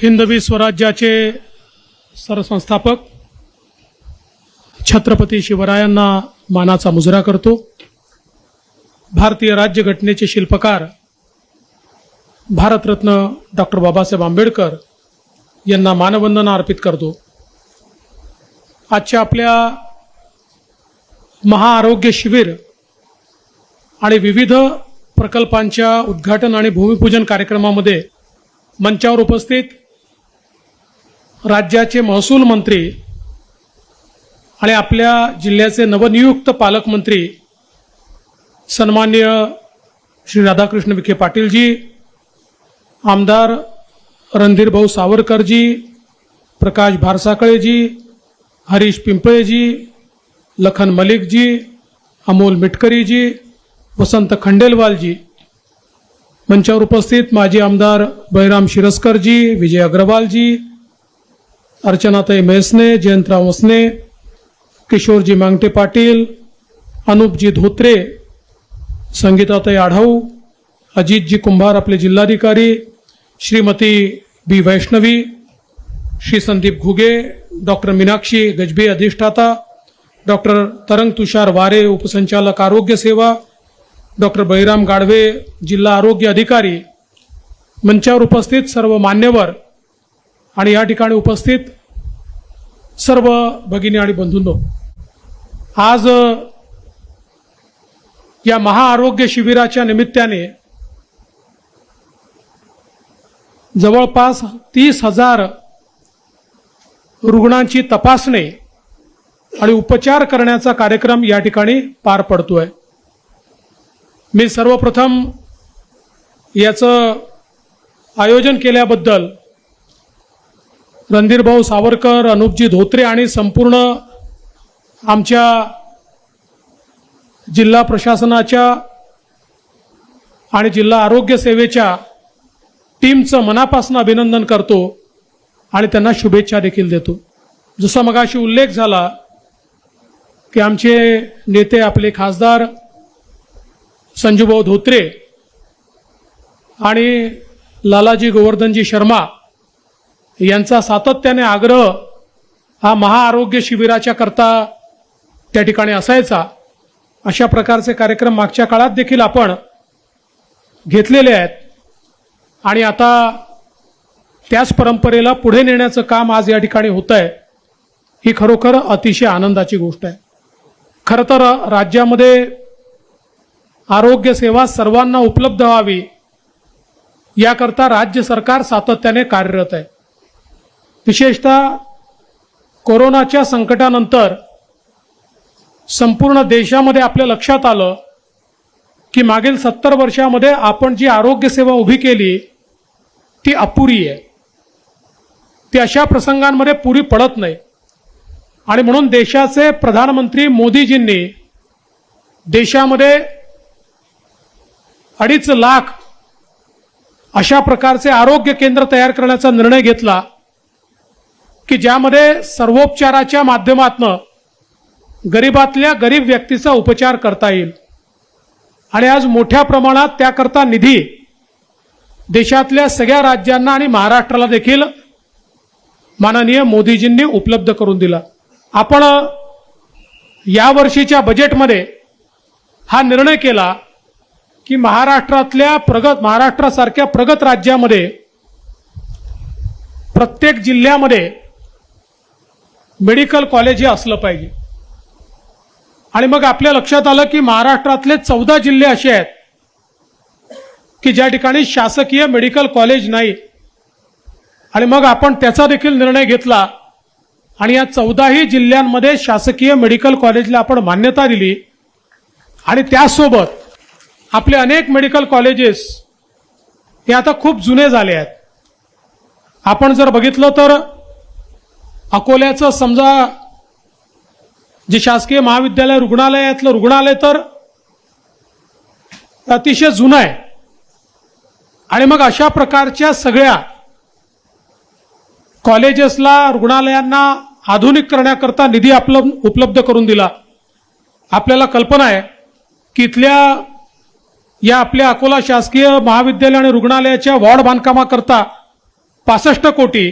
हिंदवी स्वराज्याचे सरसंस्थापक छत्रपती शिवरायांना मानाचा मुजरा करतो। भारतीय राज्यघटनेचे शिल्पकार भारतरत्न डॉक्टर बाबासाहेब आंबेडकर यांना मानवंदना अर्पित करतो। आजच्या आपल्या महाआरोग्य शिबिर आणि विविध प्रकल्पांच्या उद्घाटन आणि भूमिपूजन कार्यक्रमामध्ये मंचावर उपस्थित राज्याचे महसूल मंत्री आणि आपल्या जिल्ह्याचे नवनियुक्त पालकमंत्री सन्माननीय श्री राधाकृष्ण विखे पाटीलजी, आमदार रणधीरभाऊ सावरकरजी, प्रकाश भारसाकळेजी, हरीश पिंपळेजी, लखन मलिकजी, अमोल मिटकरीजी, वसंत खंडेलवालजी, मंचावर उपस्थित माजी आमदार बळीराम शिरस्करजी, विजय अग्रवालजी, अर्चनाताई मेसने, जयंतराव मसने, किशोरजी मांगटे पाटील, अनुपजी धोत्रे, संगीताताई आढाऊ, अजितजी कुंभार आपले जिल्हाधिकारी, श्रीमती बी वैष्णवी, श्री संदीप घुगे, डॉक्टर मीनाक्षी गजबे अधिष्ठाता, डॉक्टर तरंग तुषार वारे उपसंचालक आरोग्य सेवा, डॉक्टर बळीराम गाढवे जिल्हा आरोग्य अधिकारी, मंचावर उपस्थित सर्व मान्यवर आणि या ठिकाणी उपस्थित सर्व भगिनी आणि बंधूंनो, आज या महाआरोग्य शिबिराच्या निमित्ताने जवळपास 30,000 रुग्णांची तपासणी आणि उपचार करण्याचा कार्यक्रम या ठिकाणी पार पडतोय। मी सर्वप्रथम याचं आयोजन केल्याबद्दल रणधीरभाऊ सावरकर, अनुपजी धोत्रे आणि संपूर्ण आमच्या जिल्हा प्रशासनाच्या आणि जिल्हा आरोग्य सेवेच्या टीमचं मनापासून अभिनंदन करतो आणि त्यांना शुभेच्छा देखील देतो। जसा मगाशी उल्लेख झाला की आमचे नेते आपले खासदार संजूभाऊ धोत्रे आणि लालाजी गोवर्धनजी शर्मा यांचा सातत्याने आग्रह हा महाआरोग्य शिबिराच्या करता त्या ठिकाणी असायचा। अशा प्रकारचे कार्यक्रम मागच्या काळात देखील आपण घेतलेले आहेत आणि आता त्याच परंपरेला पुढे नेण्याचं काम आज या ठिकाणी होत आहे। ही खरोखर अतिशय आनंदाची गोष्ट आहे। खरं तर राज्यामध्ये आरोग्य सेवा सर्वांना उपलब्ध व्हावी याकरता राज्य सरकार सातत्याने कार्यरत आहे। विशेषतः कोरोनाच्या संकटानंतर संपूर्ण देशामध्ये आपल्या लक्षात आलं की मागील 70 वर्षामध्ये आपण जी आरोग्य सेवा उभी केली ती अपुरी आहे, ती अशा प्रसंगांमध्ये पुरी पडत नाही आणि म्हणून देशाचे प्रधानमंत्री मोदीजींनी देशामध्ये 2.5 लाख अशा प्रकारचे आरोग्य केंद्र तयार करण्याचा निर्णय घेतला की ज्यामध्ये सर्वोपचाराच्या माध्यमातून गरीबातल्या गरीब व्यक्तीचा उपचार करता येईल आणि आज मोठ्या प्रमाणात त्याकरता निधी देशातल्या सगळ्या राज्यांना आणि महाराष्ट्राला देखील माननीय मोदीजींनी उपलब्ध करून दिला। आपण या वर्षीच्या बजेटमध्ये हा निर्णय केला की महाराष्ट्रासारख्या प्रगत राज्यामध्ये प्रत्येक जिल्ह्यामध्ये मेडिकल कॉलेज हे असलं पाहिजे आणि मग आपल्या लक्षात आलं की महाराष्ट्रातले 14 जिल्हे असे आहेत की ज्या ठिकाणी शासकीय मेडिकल कॉलेज नाही आणि मग आपण त्याचा देखील निर्णय घेतला आणि या 14ही जिल्ह्यांमध्ये शासकीय मेडिकल कॉलेजला आपण मान्यता दिली आणि त्यासोबत आपले अनेक मेडिकल कॉलेजेस हे आता खूप जुने झाले आहेत। आपण जर बघितलं तर अकोल्याचं समजा जे शासकीय महाविद्यालय रुग्णालयातलं रुग्णालय तर अतिशय जुनं आहे आणि मग अशा प्रकारच्या सगळ्या कॉलेजेसला रुग्णालयांना आधुनिक करण्याकरता निधी उपलब्ध करून दिला। आपल्याला कल्पना आहे की इथल्या या आपल्या अकोला शासकीय महाविद्यालय आणि रुग्णालयाच्या वॉर्ड बांधकामाकरता 65 कोटी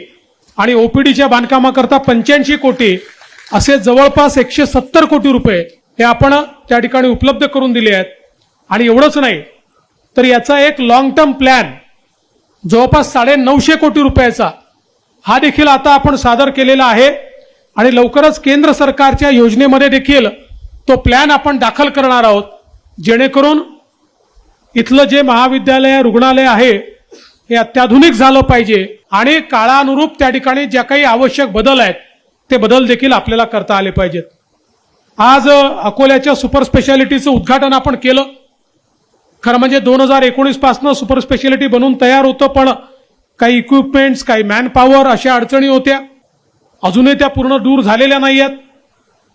आणि ओपीडीच्या बांधकामाकरता 85 कोटी असे जवळपास 170 कोटी रुपये हे आपण त्या ठिकाणी उपलब्ध करून दिले आहेत. आणि एवढंच नाही तर याचा एक लॉंग टर्म प्लॅन जवळपास 950 कोटी रुपयाचा हा देखील आता आपण सादर केलेला आहे आणि लवकरच केंद्र सरकारच्या योजनेमध्ये देखील तो प्लॅन आपण दाखल करणार आहोत, जेणेकरून इथलं जे महाविद्यालय रुग्णालय आहे हे अत्याधुनिक झालं पाहिजे आणि काळानुरूप त्या ठिकाणी ज्या काही आवश्यक बदल आहेत ते बदल देखील आपल्याला करता आले पाहिजेत. आज अकोल्याच्या सुपर स्पेशालिटीचं उद्घाटन आपण केलं. खरं म्हणजे 2019 पासून सुपर स्पेशालिटी बनून तयार होतं, पण काही इक्विपमेंट्स, काही मॅन पॉवर अशा अडचणी होत्या. अजूनही त्या पूर्ण दूर झालेल्या नाही आहेत.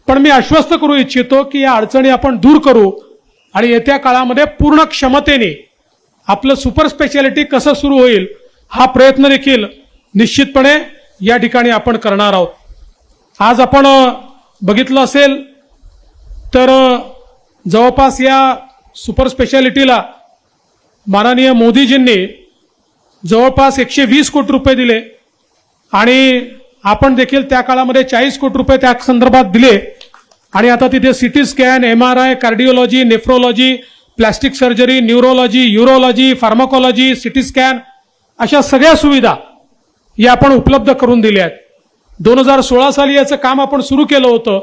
पण मी आश्वस्त करू इच्छितो की या अडचणी आपण दूर करू आणि येत्या काळामध्ये पूर्ण क्षमतेने आपलं सुपर स्पेशालिटी कसं सुरू होईल हा प्रयत्न देखील निश्चितपणे या ठिकाणी आपण करणार आहोत. आज आपण बघितलं असेल तर जवळपास या सुपर स्पेशालिटीला माननीय मोदीजींनी जवळपास 120 कोटी रुपये दिले आणि आपण देखील त्या काळामध्ये 40 कोटी रुपये त्या संदर्भात दिले आणि आता तिथे CT scan, MRI, cardiology, nephrology, plastic surgery, neurology, urology, pharmacology, CT scan अशा सगळ्या सुविधा या आपण उपलब्ध करून दिल्या आहेत. 2016 साली याचं काम आपण सुरू केलं होतं.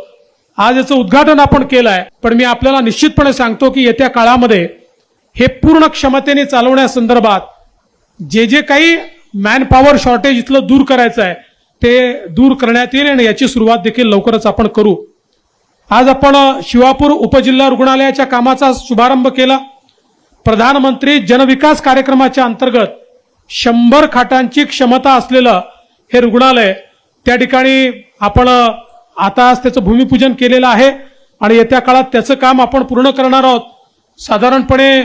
आज याचं उद्घाटन आपण केलं आहे. पण मी आपल्याला निश्चितपणे सांगतो की येत्या काळामध्ये हे पूर्ण क्षमतेने चालवण्यासंदर्भात जे जे काही मॅन पॉवर शॉर्टेज इथलं दूर करायचं आहे ते दूर करण्यात येईल आणि याची सुरुवात देखील लवकरच आपण करू. आज आपण शिवापूर उपजिल्हा रुग्णालयाच्या कामाचा शुभारंभ केला. प्रधानमंत्री जनविकास कार्यक्रमाच्या अंतर्गत 100 खाटांची क्षमता असलेलं हे रुग्णालय त्या ठिकाणी आपण आता आज त्याचं भूमिपूजन केलेलं आहे आणि येत्या काळात त्याचं काम आपण पूर्ण करणार आहोत. साधारणपणे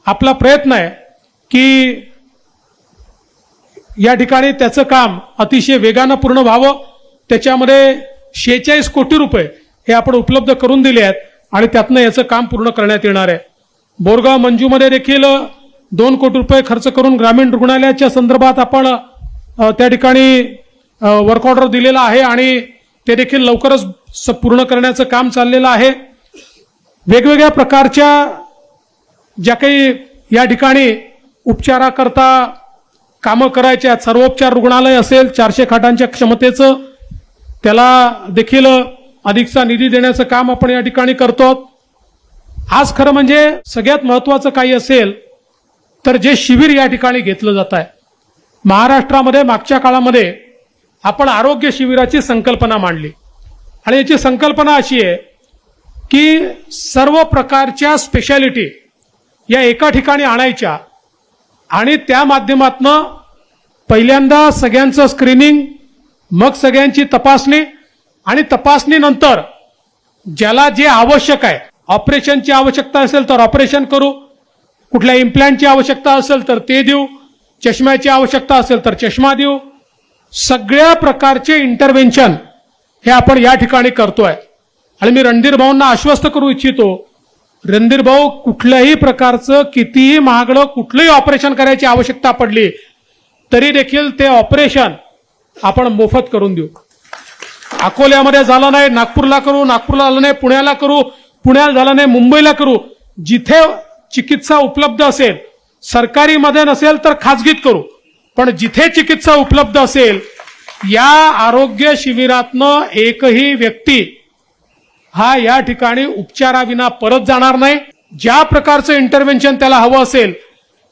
आपला प्रयत्न आहे की या ठिकाणी त्याचं काम अतिशय वेगानं पूर्ण व्हावं. त्याच्यामध्ये 46 कोटी रुपये हे आपण उपलब्ध करून दिले आहेत आणि त्यातनं याचं काम पूर्ण करण्यात येणार आहे. बोरगाव मंजूमध्ये देखील 2 कोटी रुपये खर्च करून ग्रामीण रुग्णालयाच्या संदर्भात आपण त्या ठिकाणी वर्क ऑर्डर दिलेला आहे आणि ते देखील लवकरच पूर्ण करण्याचं काम चाललेलं आहे. वेगवेगळ्या प्रकारच्या ज्या काही या ठिकाणी उपचाराकरता कामं करायच्या आहेत, सर्वोपचार रुग्णालय असेल 400 खाटांच्या क्षमतेचं, त्याला देखील अधिकचा निधी देण्याचं काम आपण या ठिकाणी करतो. आज खरं म्हणजे सगळ्यात महत्त्वाचं काही असेल तर जे शिबिर या ठिकाणी घेतलं जात आहे. महाराष्ट्रामध्ये मागच्या काळामध्ये आपण आरोग्य शिबिराची संकल्पना मांडली आणि याची संकल्पना अशी आहे की सर्व प्रकारच्या स्पेशालिटी या एका ठिकाणी आणायच्या आणि त्या माध्यमातून पहिल्यांदा सगळ्यांचं स्क्रीनिंग, मग सगळ्यांची तपासणी आणि तपासणीनंतर ज्याला जे आवश्यक आहे, ऑपरेशनची आवश्यकता असेल तर ऑपरेशन करू, कुठल्या इम्प्लांटची आवश्यकता असेल तर ते देऊ, चष्म्याची आवश्यकता असेल तर चष्मा देऊ. सगळ्या प्रकारचे इंटरव्हेन्शन हे आपण या ठिकाणी करतोय. आणि मी रणधीर भाऊंना आश्वस्त करू इच्छितो, रणधीर भाऊ कुठल्याही प्रकारचं कितीही महागडं कुठलंही ऑपरेशन करायची आवश्यकता पडली तरी देखील ते ऑपरेशन आपण मोफत करून देऊ. अकोल्यामध्ये झालं नाही नागपूरला करू, नागपूरला झालं नाही पुण्याला करू, पुण्याला झालं नाही मुंबईला करू. जिथे चिकित्सा उपलब्ध असेल, सरकारीमध्ये नसेल तर खाजगीत करू, पण जिथे चिकित्सा उपलब्ध असेल या आरोग्य शिबिरातनं एकही व्यक्ती हा या ठिकाणी उपचाराविना परत जाणार नाही. ज्या प्रकारचं इंटरव्हेन्शन त्याला हवं असेल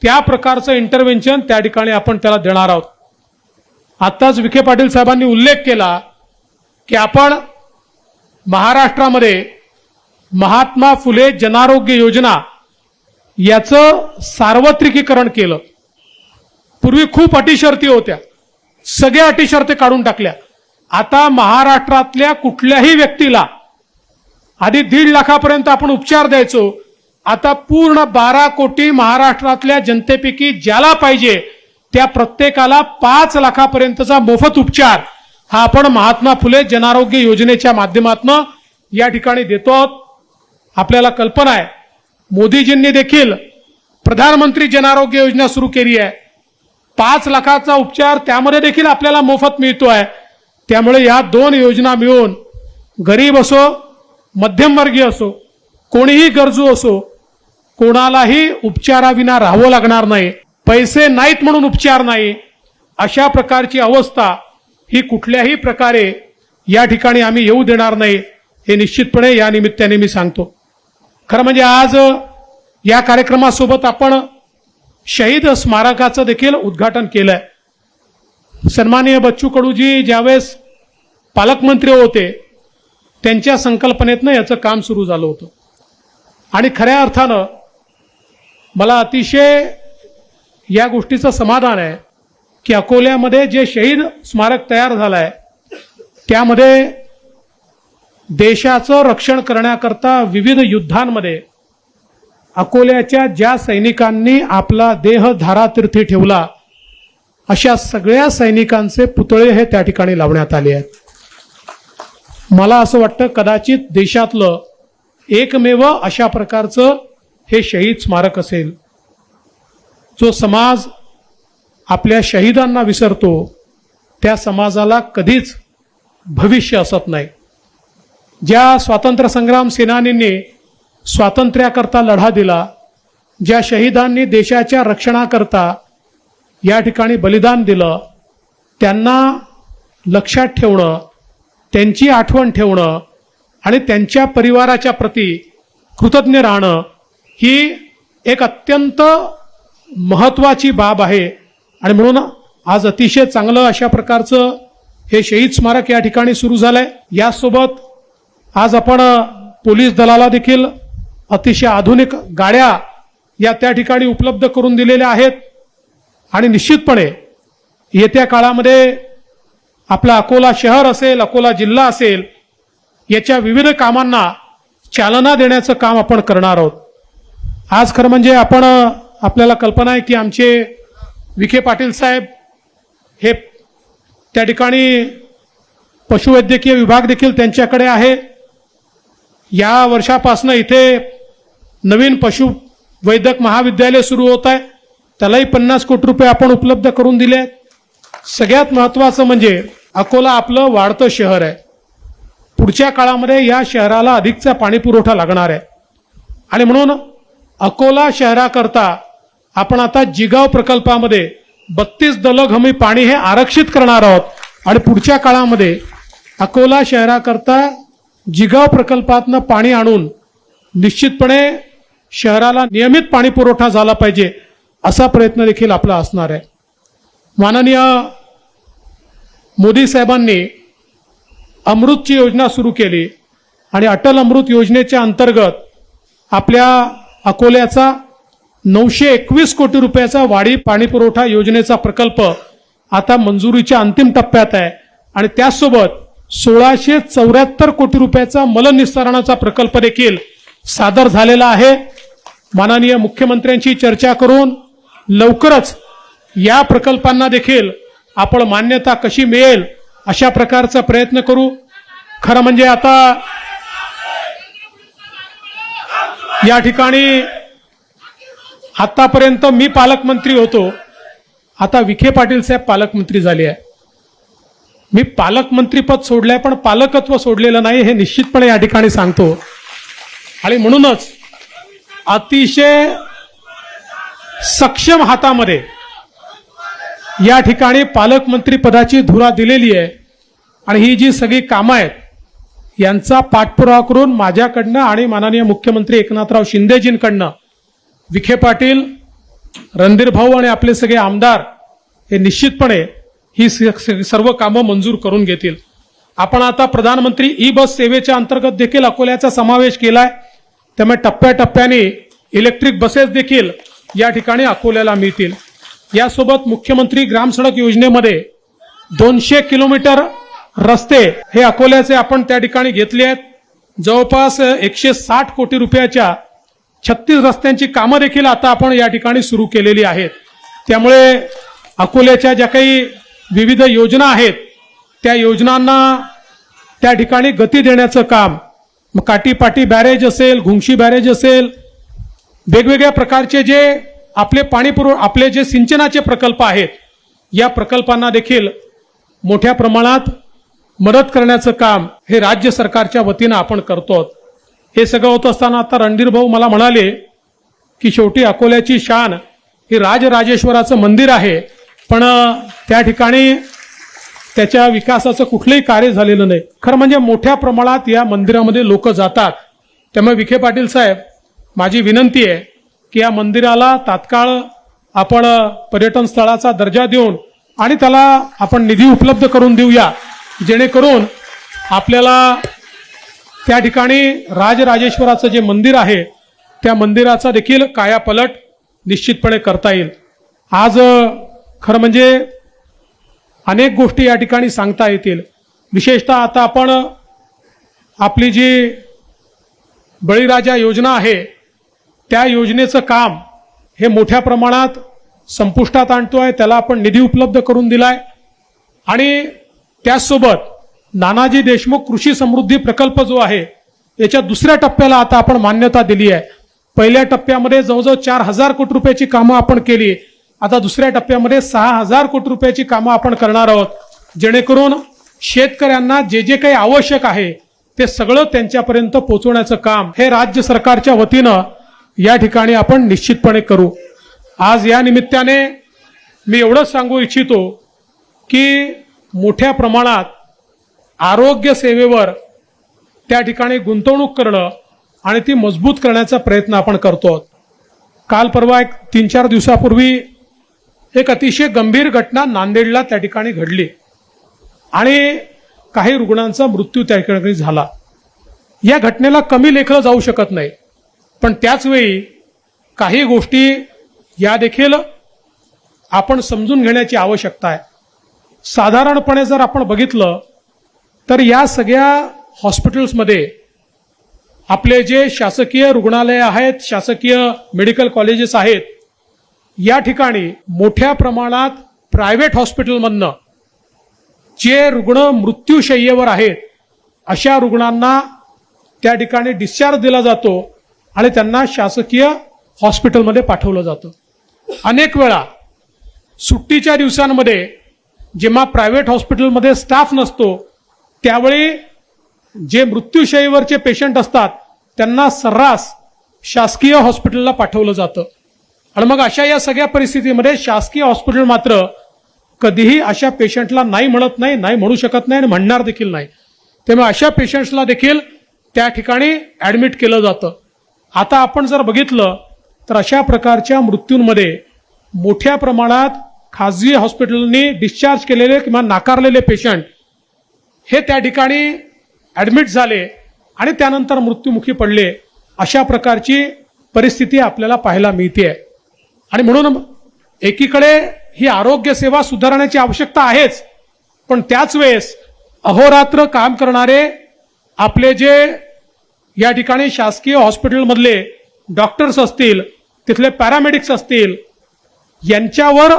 त्या प्रकारचं इंटरव्हेन्शन त्या ठिकाणी आपण त्याला देणार आहोत. आताच विखे पाटील साहेबांनी उल्लेख केला की आपण महाराष्ट्रामध्ये महात्मा फुले जनारोग्य योजना याचं सार्वत्रिकीकरण केलं. पूर्वी खूप अटीशर्ती होत्या, सगळ्या अटीशर्ती काढून टाकल्या. आता महाराष्ट्रातल्या कुठल्याही व्यक्तीला आधी 1.5 लाखापर्यंत आपण उपचार द्यायचो, आता पूर्ण 12 कोटी महाराष्ट्रातल्या जनतेपैकी ज्याला पाहिजे त्या प्रत्येकाला 5 लाखापर्यंतचा मोफत उपचार हा आपण महात्मा फुले जनारोग्य योजनेच्या माध्यमातून या ठिकाणी देतो. आपल्याला कल्पना आहे मोदीजींनी देखील प्रधानमंत्री जनारोग्य योजना सुरू केली आहे. 5 लाखाचा उपचार त्यामध्ये देखील आपल्याला मोफत मिळतो आहे. त्यामुळे या 2 योजना मिळून गरीब असो, मध्यमवर्गीय असो, कोणीही गरजू असो, कोणालाही उपचाराविना राहावं लागणार नाही. पैसे नाहीत म्हणून उपचार नाही, अशा प्रकारची अवस्था ही कुठल्याही प्रकारे या ठिकाणी आम्ही येऊ देणार नाही, हे निश्चितपणे या निमित्ताने मी सांगतो. खरं म्हणजे आज या कार्यक्रमासोबत आपण शहीद स्मारकाचं देखील उद्घाटन केलंय. सन्माननीय बच्चू कडूजी ज्यावेळेस पालकमंत्री होते त्यांच्या संकल्पनेतनं याचं काम सुरू झालं होतं आणि खऱ्या अर्थानं मला अतिशय या गोष्टीचं समाधान आहे की अकोल्यामध्ये जे शहीद स्मारक तयार झालं आहे त्यामध्ये देशाचं रक्षण करण्याकरता विविध युद्धांमध्ये अकोल्याच्या ज्या सैनिकांनी आपला देह धारातीर्थी ठेवला अशा सगळ्या सैनिकांचे पुतळे हे त्या ठिकाणी लावण्यात आले आहेत. मला असं वाटतं कदाचित देशातलं एकमेव अशा प्रकारचं हे शहीद स्मारक असेल. जो समाज आपल्या शहीदांना विसरतो त्या समाजाला कधीच भविष्य असत नाही. ज्या स्वातंत्र्य संग्राम सेनानींनी स्वातंत्र्याकरता लढा दिला, ज्या शहीदांनी देशाच्या रक्षणाकरता या ठिकाणी बलिदान दिलं, त्यांना लक्षात ठेवणं, त्यांची आठवण ठेवणं आणि त्यांच्या परिवाराच्या प्रती कृतज्ञ राहणं ही एक अत्यंत महत्त्वाची बाब आहे. आणि म्हणून आज अतिशय चांगलं अशा प्रकारचं हे शहीद स्मारक या ठिकाणी सुरू झालंय. यासोबत आज आपण पोलीस दलाला देखील अतिशय आधुनिक गाड्या या त्या ठिकाणी उपलब्ध करून दिलेल्या आहेत आणि निश्चितपणे येत्या काळामध्ये आपला अकोला शहर असेल, अकोला जिल्हा असेल, याच्या विविध कामांना चालना देण्याचं काम आपण करणार आहोत. आज खरं म्हणजे आपल्याला कल्पना आहे की आमचे विखे पाटील साहेब हे त्या ठिकाणी पशुवैद्यकीय विभाग देखील त्यांच्याकडे आहे. या वर्षापासून इथे नवीन पशुवैद्यक महाविद्यालय सुरू होत आहे, त्यालाही 50 कोटी रुपये आपण उपलब्ध करून दिले आहेत. सगळ्यात महत्त्वाचं म्हणजे अकोला आपलं वाढतं शहर आहे. पुढच्या काळामध्ये या शहराला अधिकचा पाणी पुरवठा लागणार आहे आणि म्हणून अकोला शहराकरता आपण आता जिगाव प्रकल्पामध्ये 32 दलघमी पाणी हे आरक्षित करणार आहोत आणि पुढच्या काळामध्ये अकोला शहराकरता जिगाव प्रकल्पातनं पाणी आणून निश्चितपणे शहराला नियमित पाणी पुरवठा झाला पाहिजे असा प्रयत्न देखील आपला असणार आहे. माननीय मोदी साहेबांनी अमृतची योजना सुरू केली आणि अटल अमृत योजनेच्या अंतर्गत आपल्या अकोल्याचा 921 कोटी रुपयाचा वाढी पाणी पुरवठा योजनेचा प्रकल्प आता मंजुरीच्या अंतिम टप्प्यात आहे आणि त्याचसोबत 1674 कोटी रुपयाचा मलनिस्सारणाचा प्रकल्प देखील सादर झालेला आहे. माननीय मुख्यमंत्र्यांची चर्चा करून लवकरच या प्रकल्पांना देखील आपण मान्यता कशी मिळेल अशा प्रकारचा प्रयत्न करू. खरं म्हणजे आता या ठिकाणी आतापर्यंत मी पालकमंत्री होतो, आता विखे पाटील साहेब पालकमंत्री झाले आहे. मी पालकमंत्रीपद सोडलंय पण पालकत्व सोडलेलं नाही हे निश्चितपणे या ठिकाणी सांगतो. आणि म्हणूनच अतिशय सक्षम हातामध्ये या ठिकाणी पालकमंत्री पदाची धुरा दिलेली आहे आणि ही जी सगळी कामं आहेत यांचा पाठपुरावा करून माझ्याकडनं आणि माननीय मुख्यमंत्री एकनाथराव शिंदेजींकडनं विखे पाटील, रणधीर भाऊ आणि आपले सगळे आमदार हे निश्चितपणे ही सर्व कामं मंजूर करून घेतील. आपण आता प्रधानमंत्री ई बस सेवेच्या अंतर्गत देखील अकोल्याचा समावेश केलाय, त्यामुळे टप्प्याटप्प्याने इलेक्ट्रिक बसेस देखील या ठिकाणी अकोल्याला मिळतील. यासोबत मुख्यमंत्री ग्राम सडक योजनेमध्ये 200 किलोमीटर रस्ते हे अकोल्याचे आपण त्या ठिकाणी घेतले आहेत. जवळपास 160 कोटी रुपयाच्या 36 रस्त्यांची कामं देखील आता आपण या ठिकाणी सुरू केलेली आहेत. त्यामुळे अकोल्याच्या ज्या काही विविध योजना आहेत त्या योजनांना त्या ठिकाणी गती देण्याचं काम, मग काटीपाटी बॅरेज असेल, घुंगशी बॅरेज असेल, वेगवेगळ्या प्रकारचे जे आपले आपले जे सिंचनाचे प्रकल्प आहेत या प्रकल्पांना देखील मोठ्या प्रमाणात मदत करण्याचं काम हे राज्य सरकारच्या वतीनं आपण करतो. हे सगळं होत असताना आता रणधीर भाऊ मला म्हणाले की शेवटी अकोल्याची शान ही राजराजेश्वराचं मंदिर आहे, पण त्या ठिकाणी त्याच्या विकासाचं कुठलंही कार्य झालेलं नाही. खरं म्हणजे मोठ्या प्रमाणात या मंदिरामध्ये लोक जातात. त्यामुळे विखे पाटील साहेब, माझी विनंती आहे की या मंदिराला तात्काळ आपण पर्यटन स्थळाचा दर्जा देऊन आणि त्याला आपण निधी उपलब्ध करून देऊया, जेणेकरून आपल्याला त्या ठिकाणी राजराजेश्वराचं जे मंदिर आहे त्या मंदिराचा देखील कायापलट निश्चितपणे करता येईल. आज खरं म्हणजे अनेक गोष्टी या ठिकाणी सांगता येतील. विशेषतः आता आपण आपली जी बळीराजा योजना आहे त्या योजनेचं काम हे मोठ्या प्रमाणात संपुष्टात आणतोय. त्याला आपण निधी उपलब्ध करून दिलाय आणि त्याचसोबत नानाजी देशमुख कृषी समृद्धी प्रकल्प जो आहे याच्या दुसऱ्या टप्प्याला आता आपण मान्यता दिली आहे. पहिल्या टप्प्यामध्ये जवळजवळ 4,000 कोटी रुपयाची कामं आपण केली. आता दुसऱ्या टप्प्यामध्ये 6,000 कोटी रुपयाची कामं आपण करणार आहोत, जेणेकरून शेतकऱ्यांना जे जे काही आवश्यक आहे ते सगळं त्यांच्यापर्यंत पोहोचवण्याचं काम हे राज्य सरकारच्या वतीनं या ठिकाणी आपण निश्चितपणे करू. आज या निमित्ताने मी एवढंच सांगू इच्छितो की मोठ्या प्रमाणात आरोग्य सेवेवर त्या ठिकाणी गुंतवणूक करणं आणि ती मजबूत करण्याचा प्रयत्न आपण करतो. काल परवा 3-4 दिवसापूर्वी एक अतिशय गंभीर घटना नांदेडला त्या ठिकाणी घडली आणि काही रुग्णांचा मृत्यू त्या ठिकाणी झाला. या घटनेला कमी लेखलं जाऊ शकत नाही, पण त्याच वेळी काही गोष्टी या देखील आपण समजून घेण्याची आवश्यकता आहे. साधारणपणे जर आपण बघितलं तर या सगळ्या हॉस्पिटल्समध्ये आपले जे शासकीय रुग्णालय आहेत, शासकीय मेडिकल कॉलेजेस आहेत, या ठिकाणी मोठ्या प्रमाणात प्रायव्हेट हॉस्पिटलमधनं जे रुग्ण मृत्यूशय्येवर आहेत अशा रुग्णांना त्या ठिकाणी डिस्चार्ज दिला जातो आणि त्यांना शासकीय हॉस्पिटलमध्ये पाठवलं जातं. अनेक वेळा सुट्टीच्या दिवसांमध्ये जेव्हा प्रायव्हेट हॉस्पिटलमध्ये स्टाफ नसतो त्यावेळी जे मृत्यूशय्येवरचे पेशंट असतात त्यांना सर्रास शासकीय हॉस्पिटलला पाठवलं जातं. आणि मग अशा या सगळ्या परिस्थितीमध्ये शासकीय हॉस्पिटल मात्र कधीही अशा पेशंटला नाही म्हणत नाही, नाही म्हणू शकत नाही आणि म्हणणार देखील नाही. त्यामुळे अशा पेशंट्सला देखील त्या ठिकाणी ॲडमिट केलं जातं. आता आपण जर बघितलं तर अशा प्रकारच्या मृत्यूंमध्ये मोठ्या प्रमाणात खाजगी हॉस्पिटलनी डिस्चार्ज केलेले किंवा नाकारलेले पेशंट हे त्या ठिकाणी ॲडमिट झाले आणि त्यानंतर मृत्युमुखी पडले. अशा प्रकारची परिस्थिती आपल्याला पाहायला मिळते. आणि म्हणून एकीकडे ही आरोग्य सेवा सुधारण्याची आवश्यकता आहेच, पण त्याच वेळेस अहोरात्र काम करणारे आपले जे या ठिकाणी शासकीय हॉस्पिटलमधले डॉक्टर्स असतील, तिथले पॅरामेडिक्स असतील, यांच्यावर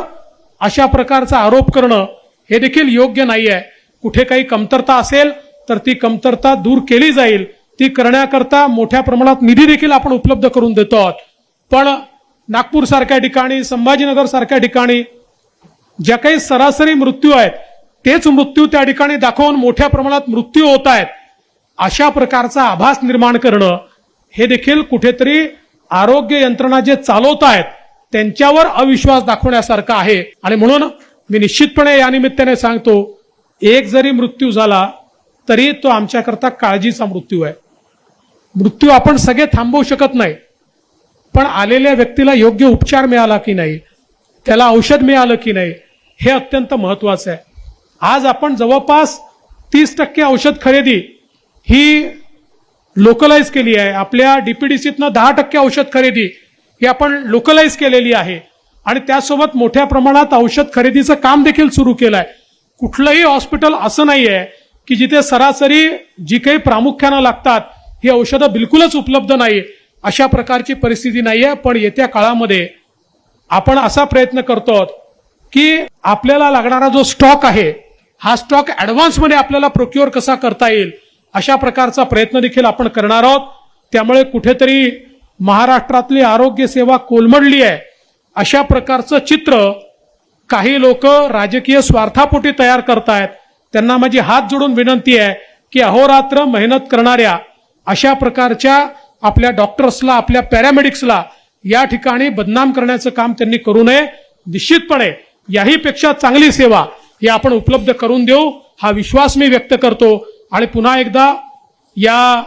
अशा प्रकारचा आरोप करणं हे देखील योग्य नाही आहे. कुठे काही कमतरता असेल तर ती कमतरता दूर केली जाईल. ती करण्याकरता मोठ्या प्रमाणात निधी देखील आपण उपलब्ध करून देतो आहोत. पण नागपूर सारख्या ठिकाणी, संभाजीनगर सारख्या ठिकाणी ज्या काही सरासरी मृत्यू आहेत तेच मृत्यू त्या ठिकाणी दाखवून मोठ्या प्रमाणात मृत्यू होत आहेत, अशा प्रकारचा आभास निर्माण करणं हे देखील कुठेतरी आरोग्य यंत्रणा जे चालवत आहेत त्यांच्यावर अविश्वास दाखवण्यासारखं आहे. आणि म्हणून मी निश्चितपणे या निमित्ताने सांगतो, एक जरी मृत्यू झाला तरी तो आमच्याकरता काळजीचा मृत्यू आहे. मृत्यू आपण सगळे थांबवू शकत नाही, पण आलेल्या व्यक्तीला योग्य उपचार मिळाला की नाही, त्याला औषध मिळालं की नाही, हे अत्यंत महत्वाचं आहे. आज आपण जवळपास 30% औषध खरेदी ही लोकलाइज केली आहे. आपल्या डीपीडीसीतनं 10% औषध खरेदी ही आपण लोकलाइज केलेली आहे आणि त्यासोबत मोठ्या प्रमाणात औषध खरेदीचं काम देखील सुरू केलं आहे. कुठलंही हॉस्पिटल असं नाही आहे की जिथे सरासरी जी काही प्रामुख्यानं लागतात ही औषधं बिलकुलच उपलब्ध नाही. अशा प्रकारची परिस्थिती नाही आहे. पण येत्या काळामध्ये आपण असा प्रयत्न करतो की आपल्याला लागणारा जो स्टॉक आहे हा स्टॉक ॲडव्हान्समध्ये आपल्याला प्रोक्युअर कसा करता येईल अशा प्रकारचा प्रयत्न देखील आपण करणार आहोत. त्यामुळे कुठेतरी महाराष्ट्रातली आरोग्य सेवा कोलमडली आहे अशा प्रकारचं चित्र काही लोक राजकीय स्वार्थापोटी तयार करतायत. त्यांना माझी हात जोडून विनंती आहे की अहोरात्र मेहनत करणाऱ्या अशा प्रकारच्या आपल्या डॉक्टर्सला, आपल्या पॅरामेडिक्सला या ठिकाणी बदनाम करण्याचं काम त्यांनी करू नये. निश्चितपणे याही पेक्षा चांगली सेवा ही आपण उपलब्ध करून देऊ, हा विश्वास मी व्यक्त करतो. आणि पुन्हा एकदा या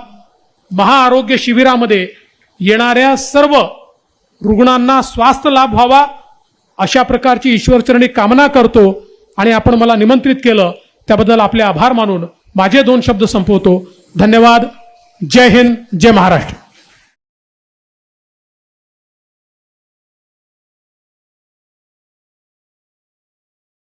महाआरोग्य शिबिरामध्ये येणाऱ्या सर्व रुग्णांना स्वास्थ्य लाभ व्हावा अशा प्रकारची ईश्वरचरणी कामना करतो. आणि आपण मला निमंत्रित केलं त्याबद्दल आपले आभार मानून माझे 2 शब्द संपवतो. धन्यवाद. जय हिंद, जय महाराष्ट्र.